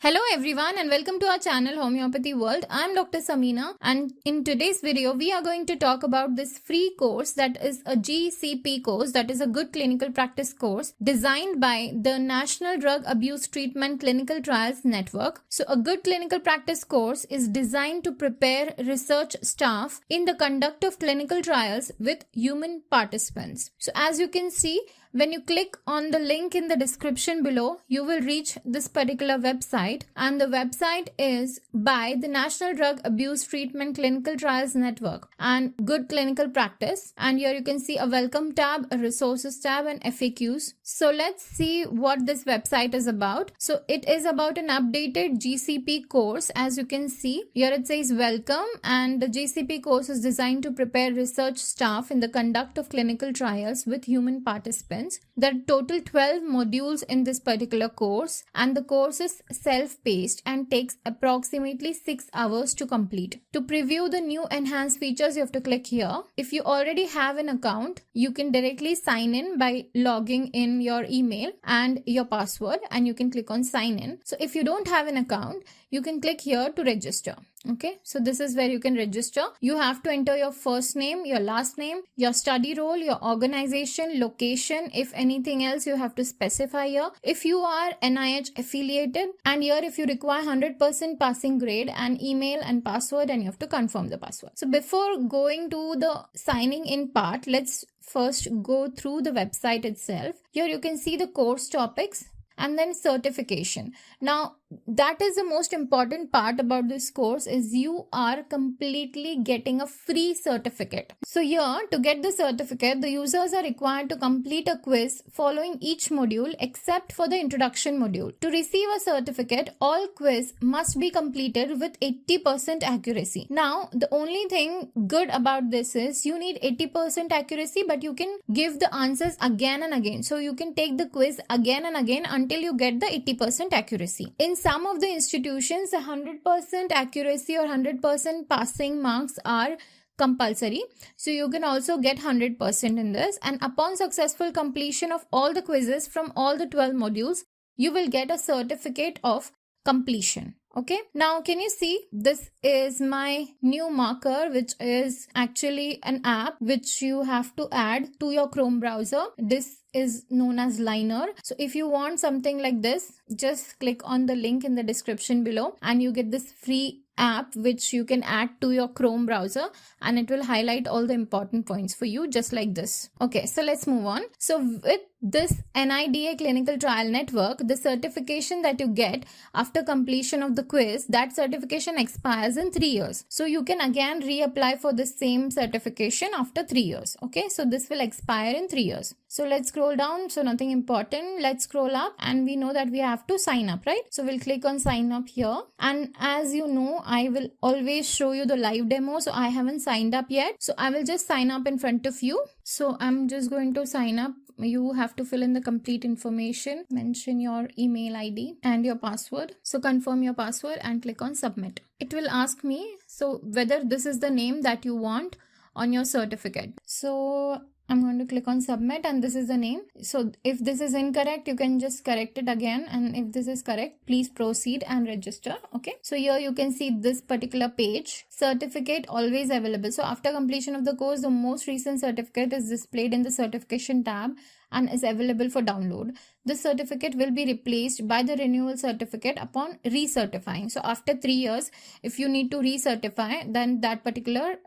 Hello everyone and welcome to our channel Homeopathy World. I'm Dr. Samina and in today's video we are going to talk about this free course that is a GCP course, that is a good clinical practice course designed by the National Drug Abuse Treatment Clinical Trials Network. So a good clinical practice course is designed to prepare research staff in the conduct of clinical trials with human participants. So as you can see, when you click on the link in the description below, you will reach this particular website, and the website is by the National Drug Abuse Treatment Clinical Trials Network and Good Clinical Practice. And here you can see a welcome tab, a resources tab, and FAQs. So let's see what this website is about. So it is about an updated GCP course. As you can see, here it says welcome, and the GCP course is designed to prepare research staff in the conduct of clinical trials with human participants. There are total 12 modules in this particular course, and the course is self-paced and takes approximately 6 hours to complete. To preview the new enhanced features, you have to click here. If you already have an account, you can directly sign in by logging in your email and your password, and you can click on sign in. So if you don't have an account, you can click here to register. Okay, so this is where you can register. You have to enter your first name, your last name, your study role, your organization, location. If anything else, you have to specify here. If you are NIH affiliated, and here if you require 100% passing grade, and email and password, and you have to confirm the password. So before going to the signing in part, let's first go through the website itself. Here you can see the course topics and then certification. Now that is the most important part about this course, is you are completely getting a free certificate. So here, to get the certificate, the users are required to complete a quiz following each module except for the introduction module. To receive a certificate, all quiz must be completed with 80% accuracy. Now the only thing good about this is you need 80% accuracy, but you can give the answers again and again. So you can take the quiz again and again until you get the 80% accuracy. In some of the institutions, 100% accuracy or 100% passing marks are compulsory. So you can also get 100% in this. And upon successful completion of all the quizzes from all the 12 modules, you will get a certificate of completion. Okay, now can you see, this is my new marker, which is actually an app which you have to add to your Chrome browser. This is known as Liner. So if you want something like this, just click on the link in the description below and you get this free app which you can add to your Chrome browser, and it will highlight all the important points for you, just like this. Okay, so let's move on. So with this NIDA clinical trial network, the certification that you get after completion of the quiz, that certification expires in 3 years. So you can again reapply for the same certification after 3 years. Okay, so this will expire in 3 years. So let's scroll down. So nothing important. Let's scroll up, and we know that we have to sign up, right? So we'll click on sign up here. And as you know, I will always show you the live demo. So I haven't signed up yet. So I will just sign up in front of you. So I'm just going to sign up. You have to fill in the complete information, mention your email ID and your password. So confirm your password and click on submit. It will ask me so whether this is the name that you want on your certificate. So I'm going to click on submit, and this is the name. So if this is incorrect, you can just correct it again, and if this is correct, please proceed and register. Okay, so here you can see this particular page, certificate always available. So after completion of the course, the most recent certificate is displayed in the certification tab and is available for download. This certificate will be replaced by the renewal certificate upon recertifying. So after 3 years, if you need to recertify, then that particular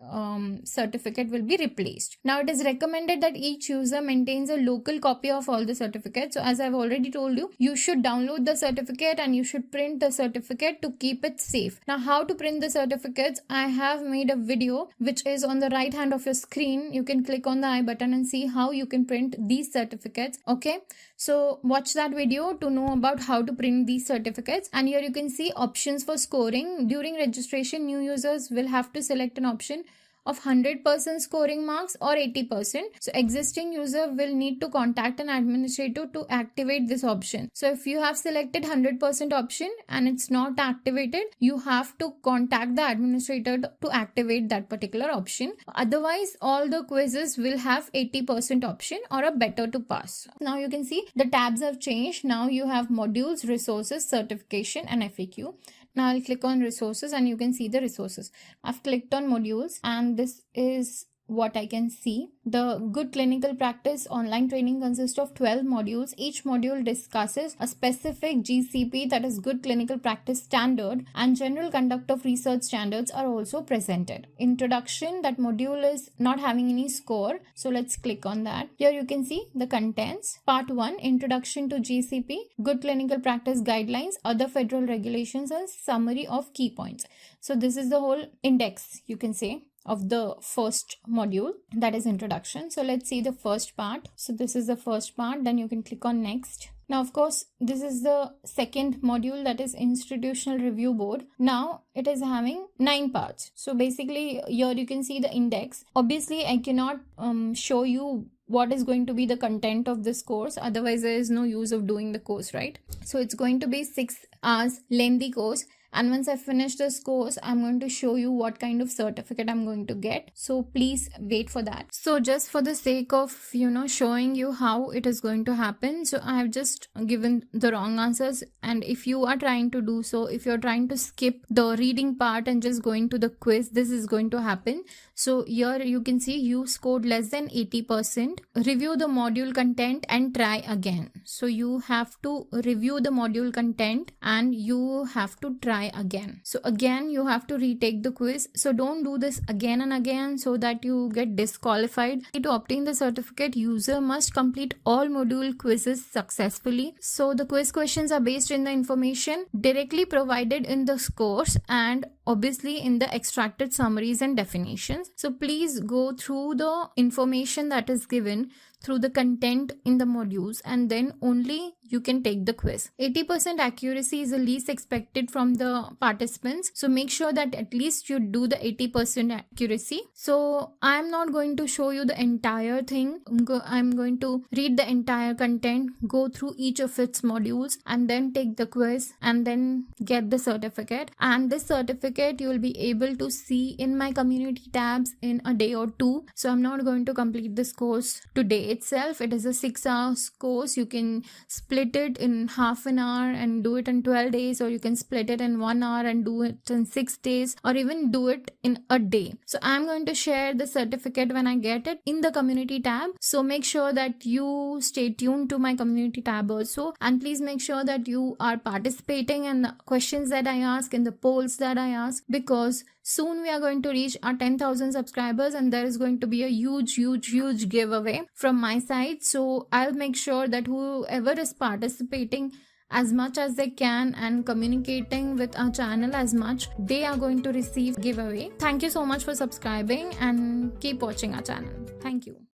certificate will be replaced. Now it is recommended that each user maintains a local copy of all the certificates. So as I've already told you, you should download the certificate and you should print the certificate to keep it safe. Now how to print the certificates, I have made a video which is on the right hand of your screen. You can click on the I button and see how you can print these certificates. Okay, so watch that video to know about how to print these certificates. And here you can see options for scoring. During registration, new users will have to select an option of 100% scoring marks or 80%. So existing user will need to contact an administrator to activate this option. So if you have selected 100% option and it's not activated, you have to contact the administrator to activate that particular option. Otherwise, all the quizzes will have 80% option or a better to pass. Now you can see the tabs have changed. Now you have modules, resources, certification and FAQ. Now I'll click on resources and you can see the resources. I've clicked on modules and this is what I can see. The Good Clinical Practice online training consists of 12 modules. Each module discusses a specific GCP, that is Good Clinical Practice standard, and general conduct of research standards are also presented. Introduction, that module is not having any score, so let's click on that. Here you can see the contents. Part 1, Introduction to GCP, Good Clinical Practice Guidelines, other federal regulations and summary of key points. So this is the whole index, you can say, of the first module, that is introduction. So let's see the first part. So this is the first part, then you can click on next. Now of course this is the second module, that is institutional review board. Now it is having 9 parts. So basically here you can see the index. Obviously I cannot show you what is going to be the content of this course, otherwise there is no use of doing the course, right? So it's going to be 6 hours lengthy course. And once I finish this course, I'm going to show you what kind of certificate I'm going to get. So please wait for that. So just for the sake of, showing you how it is going to happen, so I have just given the wrong answers. And if you are trying to do so, if you're trying to skip the reading part and just going to the quiz, this is going to happen. So here you can see you scored less than 80%. Review the module content and try again. So you have to review the module content and you have to try again. So again you have to retake the quiz. So don't do this again and again so that you get disqualified. To obtain the certificate, user must complete all module quizzes successfully. So the quiz questions are based in the information directly provided in this course and obviously in the extracted summaries and definitions. So please go through the information that is given through the content in the modules and then only you can take the quiz. 80% accuracy is the least expected from the participants. So make sure that at least you do the 80% accuracy. So I'm not going to show you the entire thing. I'm going to read the entire content, go through each of its modules and then take the quiz and then get the certificate. And this certificate you will be able to see in my community tabs in a day or 2. So I'm not going to complete this course today itself. It is a 6 hours course. You can split it in half an hour and do it in 12 days, or you can split it in 1 hour and do it in 6 days, or even do it in a day. So I'm going to share the certificate when I get it in the community tab. So make sure that you stay tuned to my community tab also, and please make sure that you are participating in the questions that I ask, in the polls that I ask, because soon we are going to reach our 10,000 subscribers and there is going to be a huge giveaway from my side. So I'll make sure that whoever is participating as much as they can and communicating with our channel as much, they are going to receive giveaway. Thank you so much for subscribing and keep watching our channel. Thank you.